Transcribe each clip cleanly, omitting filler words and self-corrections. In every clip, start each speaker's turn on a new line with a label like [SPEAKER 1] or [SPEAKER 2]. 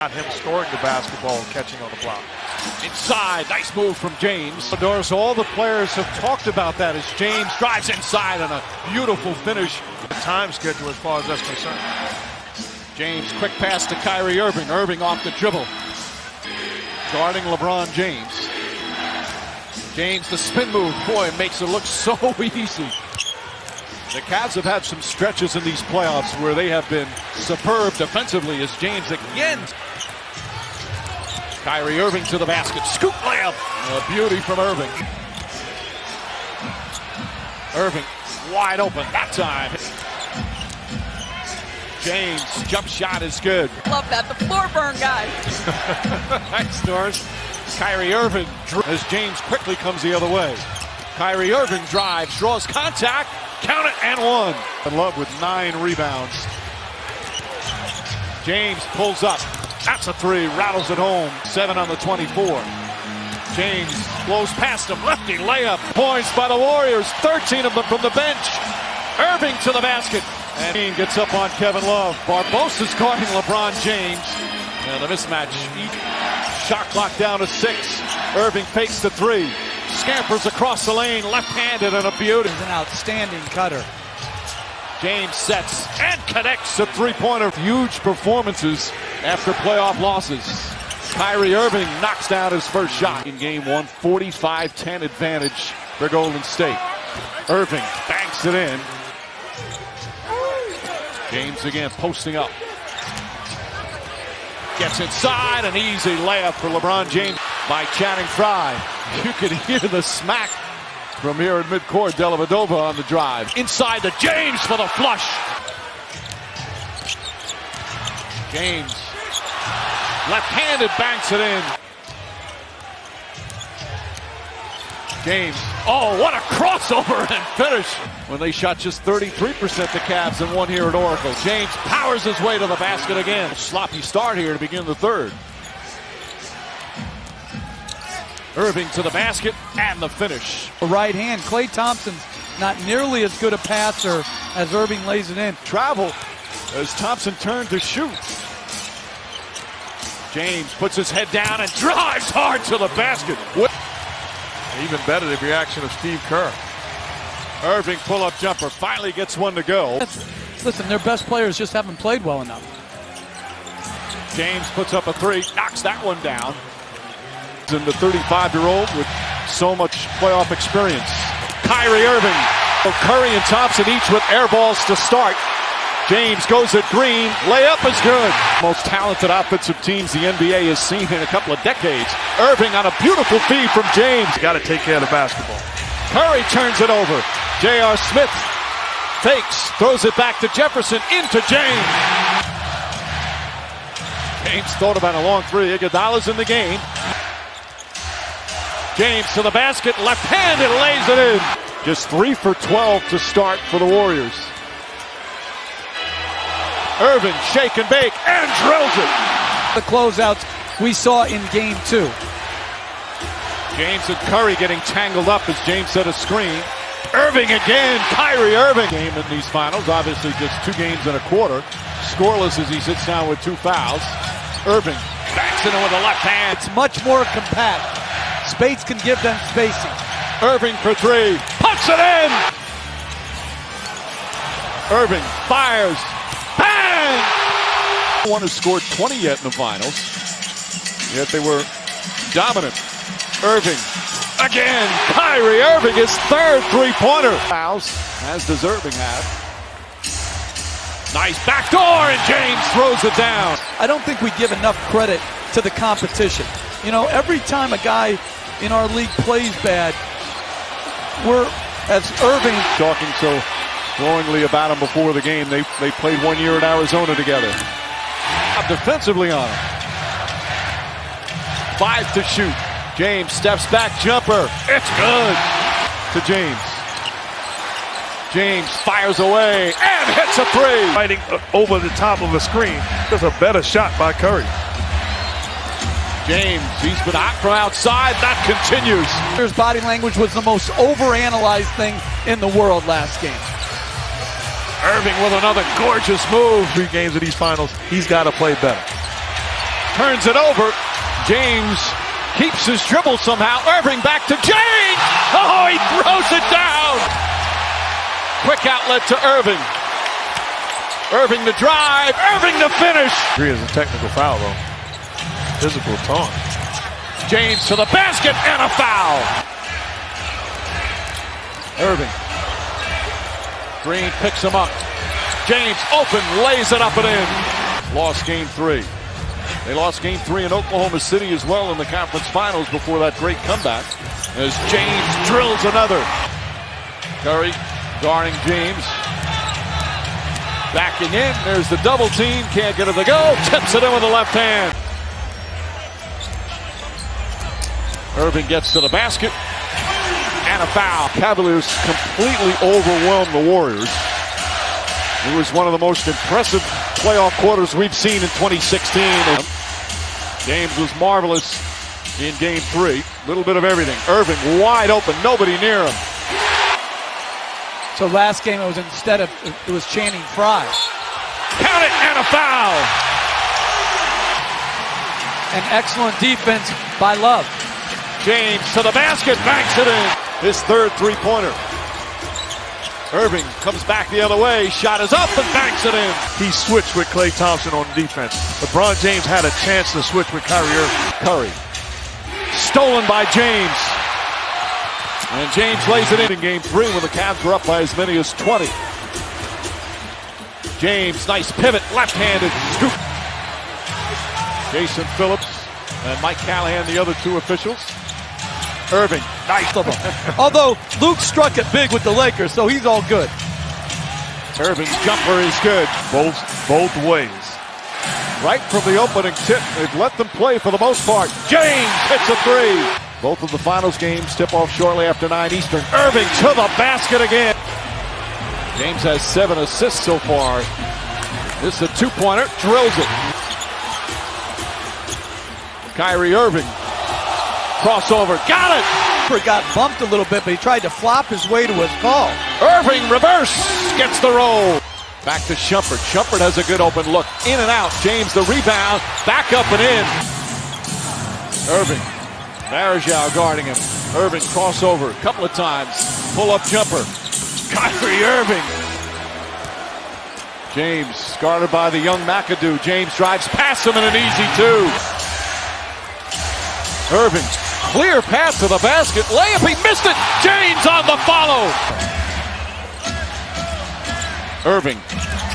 [SPEAKER 1] Not him scoring the basketball and catching on the block.
[SPEAKER 2] Inside, nice move from James. Doris, all the players have talked about that as James drives inside on a beautiful finish.
[SPEAKER 1] The time schedule as far as that's concerned.
[SPEAKER 2] James, quick pass to Kyrie Irving. Irving off the dribble. Guarding LeBron James. James, the spin move, boy, makes it look so easy. The Cavs have had some stretches in these playoffs where they have been superb defensively as James again. Kyrie Irving to the basket. Scoop layup. A beauty from Irving. Irving wide open that time. James, jump shot is good.
[SPEAKER 3] Love that. The floor burn, guys.
[SPEAKER 2] Nice, Doris. Kyrie Irving as James quickly comes the other way. Kyrie Irving drives, draws contact, count it, and one. In love with 9 rebounds. James pulls up. That's a 3, rattles it home. 7 on the 24. James blows past him, lefty layup. Points by the Warriors, 13 of them from the bench. Irving to the basket. And he gets up on Kevin Love. Barbosa's guarding LeBron James. And the mismatch. Shot clock down to 6. Irving fakes the 3. Scampers across the lane, left-handed, and a beauty.
[SPEAKER 4] He's an outstanding cutter.
[SPEAKER 2] James sets and connects a three-pointer. Huge performances after playoff losses. Kyrie Irving knocks down his first shot in game 1. 45-10 advantage for Golden State. Irving banks it in. James again posting up. Gets inside, an easy layup for LeBron James by Channing Frye. You can hear the smack from here in midcourt. Dellavedova on the drive. Inside to James for the flush. James, left-handed, banks it in. James, oh, what a crossover and finish. When they shot just 33%, the Cavs, and 1 here at Oracle. James powers his way to the basket again. Sloppy start here to begin the third. Irving to the basket and the finish.
[SPEAKER 4] The right hand. Klay Thompson's not nearly as good a passer as Irving lays it in.
[SPEAKER 2] Travel as Thompson turned to shoot. James puts his head down and drives hard to the basket.
[SPEAKER 1] Even better, the reaction of Steve Kerr.
[SPEAKER 2] Irving pull-up jumper finally gets one to go.
[SPEAKER 4] Listen, their best players just haven't played well enough.
[SPEAKER 2] James puts up a 3, knocks that one down. And the 35-year-old with so much playoff experience. Kyrie Irving, Curry and Thompson each with air balls to start. James goes at Green, layup is good. Most talented offensive teams the NBA has seen in a couple of decades. Irving on a beautiful feed from James.
[SPEAKER 1] Got to take care of the basketball.
[SPEAKER 2] Curry turns it over. J.R. Smith fakes, throws it back to Jefferson, into James. James thought about a long 3. Iguodala's in the game. James to the basket, left-handed, lays it in. Just 3 for 12 to start for the Warriors. Irving, shake and bake, and drills it.
[SPEAKER 4] The closeouts we saw in game 2.
[SPEAKER 2] James and Curry getting tangled up as James set a screen. Irving again, Kyrie Irving. Game in these finals, obviously just 2 games and a quarter. Scoreless as he sits down with 2 fouls. Irving backs it in with the left hand.
[SPEAKER 4] It's much more compact. Spades can give them spacing.
[SPEAKER 2] Irving for 3, puts it in! Irving fires, bang! No one has scored 20 yet in the finals, yet they were dominant. Irving, again, Kyrie Irving, his 3rd three-pointer. Fouls, as does Irving have. Nice backdoor, and James throws it down.
[SPEAKER 4] I don't think we give enough credit to the competition. You know, every time a guy in our league plays bad, as Irving
[SPEAKER 2] talking so glowingly about him before the game. They played 1 year in Arizona together. Defensively on him. 5 to shoot. James steps back, jumper. It's good to James. James fires away and hits a 3.
[SPEAKER 1] Fighting over the top of a screen. There's a better shot by Curry.
[SPEAKER 2] James, he's been hot from outside. That continues.
[SPEAKER 4] His body language was the most overanalyzed thing in the world last game.
[SPEAKER 2] Irving with another gorgeous move.
[SPEAKER 1] 3 games of these finals, he's got to play better.
[SPEAKER 2] turns it over. James keeps his dribble somehow. Irving back to James. Oh, he throws it down. Quick outlet to Irving. Irving to drive. Irving to finish.
[SPEAKER 1] Three is a technical foul, though. Physical taunt.
[SPEAKER 2] James to the basket and a foul. Irving. Green picks him up. James open, lays it up and in. Lost game 3. They lost game 3 in Oklahoma City as well in the conference finals before that great comeback as James drills another. Curry guarding James. Backing in, there's the double team, can't get it to go, tips it in with the left hand. Irving gets to the basket, and a foul. Cavaliers completely overwhelmed the Warriors. It was one of the most impressive playoff quarters we've seen in 2016. James was marvelous in game 3. Little bit of everything. Irving wide open, nobody near him.
[SPEAKER 4] So last game it was Channing Frye.
[SPEAKER 2] Count it, and a foul.
[SPEAKER 4] An excellent defense by Love.
[SPEAKER 2] James to the basket, banks it in. His third three-pointer. Irving comes back the other way, shot is up and banks it in.
[SPEAKER 1] He switched with Klay Thompson on defense. LeBron James had a chance to switch with Kyrie Irving.
[SPEAKER 2] Curry. Stolen by James. And James lays it in game 3 when the Cavs were up by as many as 20. James, nice pivot, left-handed scoop. Jason Phillips and Mike Callahan, the other two officials. Irving, nice.
[SPEAKER 4] Although Luke struck it big with the Lakers, so he's all good.
[SPEAKER 2] Irving's jumper is good.
[SPEAKER 1] Both ways.
[SPEAKER 2] Right from the opening tip, they've let them play for the most part. James hits a 3. Both of the finals games tip off shortly after 9 Eastern. Irving to the basket again. James has 7 assists so far. This is a two-pointer, drills it. Kyrie Irving. Crossover, got it!
[SPEAKER 4] Got bumped a little bit, but he tried to flop his way to his call.
[SPEAKER 2] Irving, reverse, gets the roll. Back to Shumpert. Shumpert has a good open look. In and out. James the rebound. Back up and in. Irving. Marajau guarding him. Irving crossover a couple of times. Pull-up jumper. Kyrie Irving. James guarded by the young McAdoo. James drives past him in an easy 2. Irving. Clear path to the basket. Layup, he missed it. James on the follow. Irving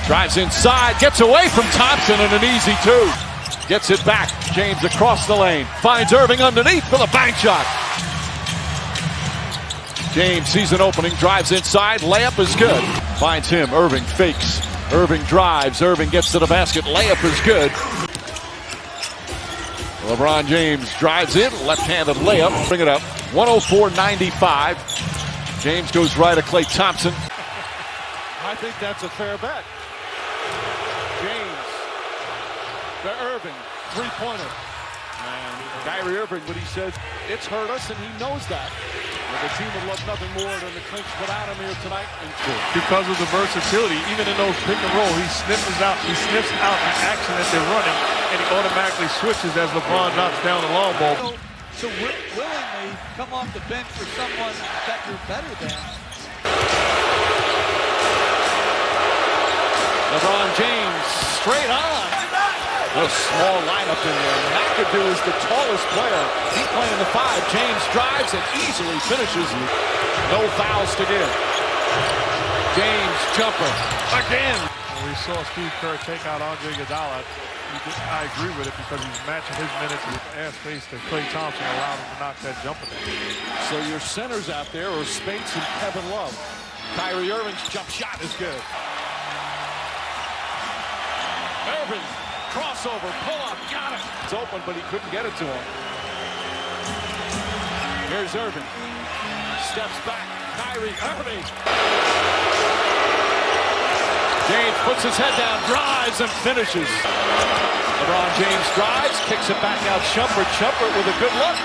[SPEAKER 2] drives inside, gets away from Thompson in an easy 2. Gets it back. James across the lane. Finds Irving underneath for the bank shot. James sees an opening, drives inside. Layup is good. Finds him. Irving fakes. Irving drives. Irving gets to the basket. Layup is good. LeBron James drives in, left-handed layup, bring it up, 104-95. James goes right at Klay Thompson. I think that's a fair bet. James to Irving, three-pointer. And Kyrie Irving, but he says it's hurt us, and he knows that. But the team would love nothing more than the clinch without him here tonight.
[SPEAKER 1] Because of the versatility, even in those pick and roll, he sniffs out the action that they're running, and he automatically switches as LeBron knocks down the long ball.
[SPEAKER 4] So willingly come off the bench for someone that you're better than.
[SPEAKER 2] LeBron James straight on. A small lineup in there. McAdoo is the tallest player. He's playing the 5. James drives and easily finishes. No fouls to give. James jumper again.
[SPEAKER 1] When we saw Steve Kerr take out Andre Iguodala, I agree with it because he's matching his minutes with air space that Klay Thompson allowed him to knock that jumper down.
[SPEAKER 2] So your centers out there are Speights and Kevin Love. Kyrie Irving's jump shot is good. Irving. Crossover, pull-up, got it. It's open, but he couldn't get it to him. Here's Irving. Steps back. Kyrie Irving. James puts his head down, drives, and finishes. LeBron James drives, kicks it back out. Shumpert with a good look.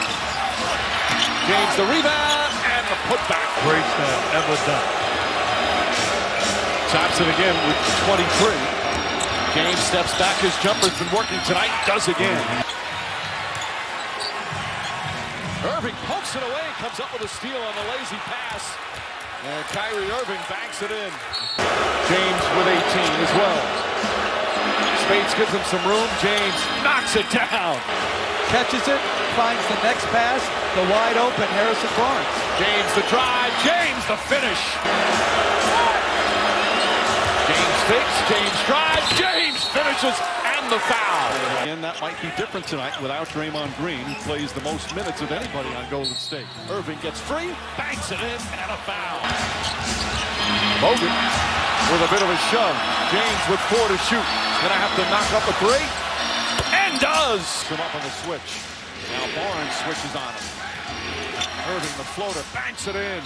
[SPEAKER 2] James the rebound, and the putback.
[SPEAKER 1] Great stat, ever done.
[SPEAKER 2] Thompson again with 23. James steps back. His jumper's been working tonight. Does again. Irving pokes it away. Comes up with a steal on the lazy pass. And Kyrie Irving banks it in. James with 18 as well. Spades gives him some room. James knocks it down.
[SPEAKER 4] Catches it, finds the next pass, the wide open Harrison Barnes.
[SPEAKER 2] James the drive. James the finish. James fakes. James drives. James finishes. And the foul.
[SPEAKER 5] Again, that might be different tonight without Draymond Green, who plays the most minutes of anybody on Golden State.
[SPEAKER 2] Irving gets free, banks it in, and a foul. Bogut with a bit of a shove. James with 4 to shoot. Gonna have to knock up a 3. And does!
[SPEAKER 5] Come up on the switch. Now Barnes switches on him.
[SPEAKER 2] Irving the floater, banks it in.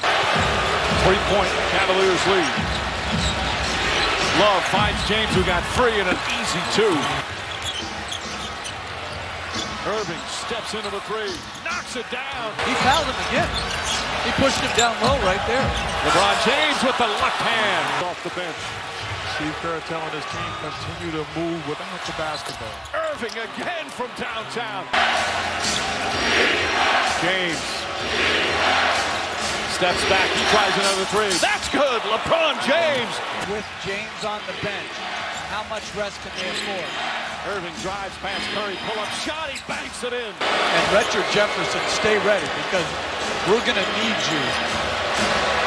[SPEAKER 2] 3-point Cavaliers lead. Love finds James, who got free, and an easy 2. Irving steps into the 3, knocks it down.
[SPEAKER 4] He fouled him again. He pushed him down low right there.
[SPEAKER 2] LeBron James with the left hand off the bench.
[SPEAKER 1] Steve Kerr telling his team continue to move without the basketball.
[SPEAKER 2] Irving again from downtown. James steps back. He tries another 3. That's good. LeBron James.
[SPEAKER 4] With James on the bench, how much rest can they afford?
[SPEAKER 2] Irving drives past Curry. Pull-up shot. He banks it in.
[SPEAKER 4] And Richard Jefferson, stay ready because we're going to need you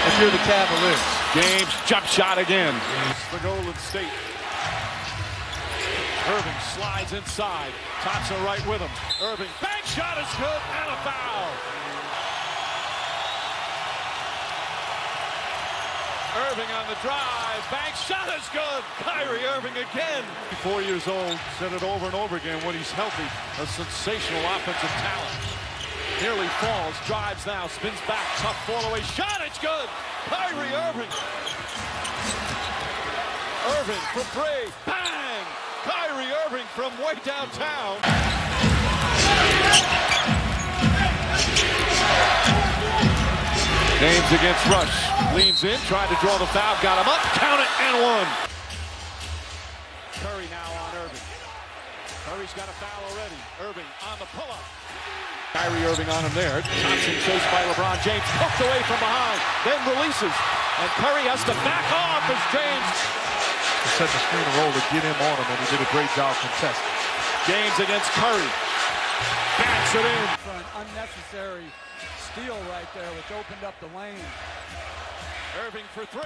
[SPEAKER 4] if you're the Cavaliers.
[SPEAKER 2] James jump shot again.
[SPEAKER 5] The Golden State.
[SPEAKER 2] Irving slides inside. Thompson right with him. Irving bank shot is good and a foul. Irving on the drive. Bank shot is good. Kyrie Irving again.
[SPEAKER 5] 4 years old, said it over and over again when he's healthy.
[SPEAKER 2] A sensational offensive talent. Nearly falls. Drives now. Spins back. Tough fall away. Shot. It's good. Kyrie Irving. Irving from 3. Bang! Kyrie Irving from way downtown. James against Rush. Leans in, tried to draw the foul, got him up, count it, and 1. Curry now on Irving. Curry's got a foul already. Irving on the pull-up. Kyrie Irving on him there. Thompson chased by LeBron James, poked away from behind, then releases. And Curry has to back off as James.
[SPEAKER 1] He set the screen and roll to get him on him, and he did a great job contesting.
[SPEAKER 2] James against Curry. Backs it in.
[SPEAKER 4] For an unnecessary steal right there, which opened up the lane.
[SPEAKER 2] Irving for 3.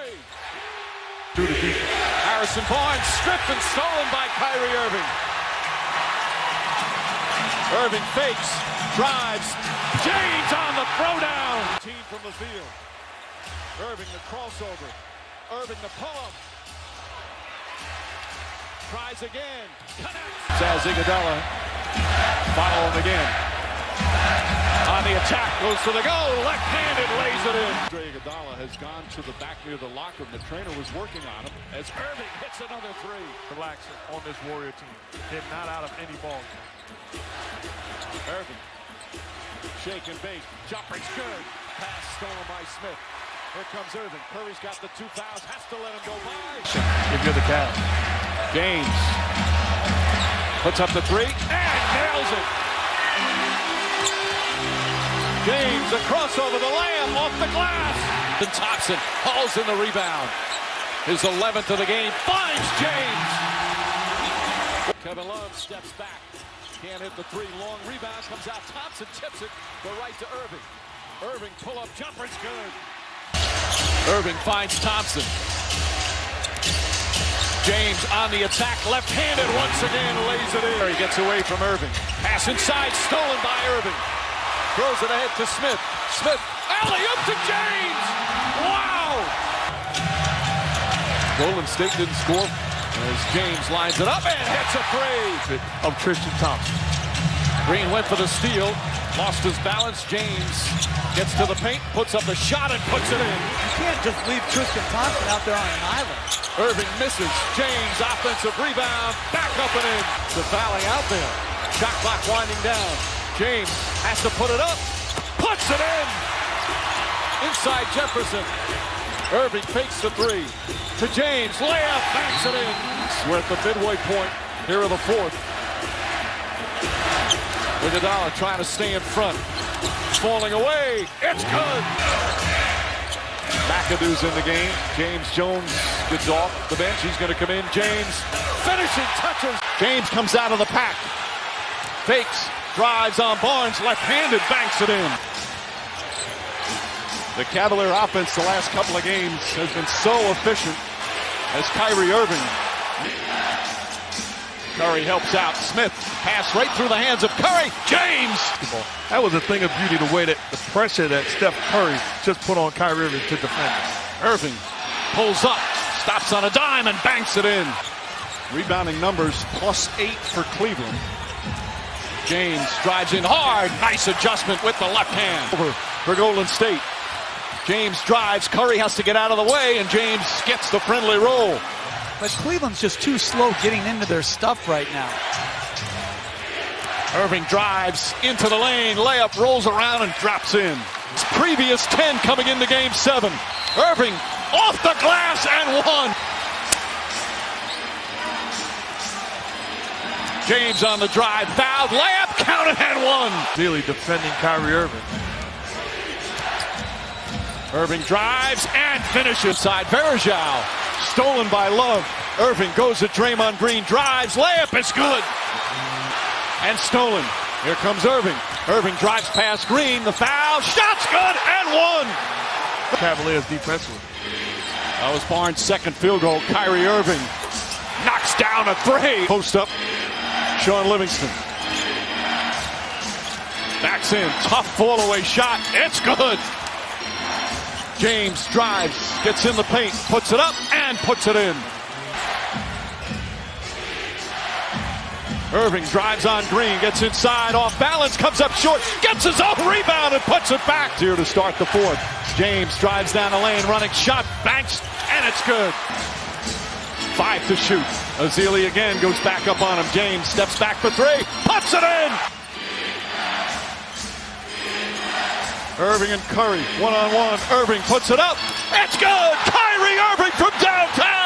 [SPEAKER 1] Through the defense.
[SPEAKER 2] Harrison Barnes stripped and stolen by Kyrie Irving. Irving fakes, drives. James on the throwdown.
[SPEAKER 5] Team from the field. Irving the crossover.
[SPEAKER 2] Irving the pull-up. Tries again. Connects. Says Iguodala. Follow him again. On the attack, goes to the goal. Left-handed, lays it in.
[SPEAKER 5] Iguodala has gone to the back near the locker room. The trainer was working on him as
[SPEAKER 2] Irving hits another 3.
[SPEAKER 1] Relaxing on this Warrior team. They're not out of any ball game.
[SPEAKER 2] Irving. Shake and bake. Jumper's good. Pass stolen by Smith. Here comes Irving. Curry's got the 2 fouls. Has to let him go by.
[SPEAKER 1] If you're the Cavs.
[SPEAKER 2] James puts up the 3 and nails it. James, a crossover, the layup off the glass. And Thompson hauls in the rebound. His 11th of the game finds James. Kevin Love steps back. Can't hit the 3. Long rebound comes out. Thompson tips it. The right to Irving. Irving pull-up jumper's good. Irving finds Thompson. James on the attack, left-handed once again, lays it in. He gets away from Irving. Pass inside, stolen by Irving. Throws it ahead to Smith. Smith, alley-oop to James! Wow! Golden State didn't score as James lines it up and hits a 3.
[SPEAKER 1] Of Tristan Thompson.
[SPEAKER 2] Green went for the steal, lost his balance. James gets to the paint, puts up the shot and puts it in.
[SPEAKER 4] You can't just leave Tristan Thompson out there on an island.
[SPEAKER 2] Irving misses. James, offensive rebound, back up and in. The fouling out there. Shot clock winding down. James has to put it up. Puts it in. Inside Jefferson. Irving fakes the three. To James, layup, banks it in. We're at the midway point here of the fourth. Iguodala trying to stay in front. Falling away, it's good. McAdoo's in the game. James Jones gets off the bench. He's going to come in. James finishing touches. James comes out of the pack. Fakes, drives on Barnes, left-handed, banks it in. The Cavalier offense the last couple of games has been so efficient as Kyrie Irving. Curry helps out. Smith, pass right through the hands of Curry. James!
[SPEAKER 1] That was a thing of beauty, the way that the pressure that Steph Curry just put on Kyrie Irving to defend.
[SPEAKER 2] Irving pulls up, stops on a dime, and banks it in. Rebounding numbers +8 for Cleveland. James drives in hard. Nice adjustment with the left hand. Over for Golden State. James drives. Curry has to get out of the way, and James gets the friendly roll.
[SPEAKER 4] But Cleveland's just too slow getting into their stuff right now.
[SPEAKER 2] Irving drives into the lane. Layup rolls around and drops in. His previous 10 coming into game 7. Irving off the glass and one. James on the drive, fouled, layup, counted and one.
[SPEAKER 1] Really defending Kyrie Irving.
[SPEAKER 2] Irving drives and finishes. Side Verajao, stolen by Love. Irving goes at Draymond Green, drives, layup is good. And stolen. Here comes Irving. Irving drives past Green, the foul, shot's good, and one.
[SPEAKER 1] Cavaliers defensively.
[SPEAKER 2] That was Barnes' second field goal. Kyrie Irving knocks down a three. Post up, Sean Livingston. Backs in, tough fall-away shot, it's good. James drives, gets in the paint, puts it up, and puts it in. Irving drives on Green, gets inside, off balance, comes up short, gets his own rebound and puts it back. Here to start the fourth. James drives down the lane, running shot, banks, and it's good. 5 to shoot. Ezeli again goes back up on him. James steps back for three, puts it in. Irving and Curry, one-on-one. Irving puts it up. It's good. Kyrie Irving from downtown.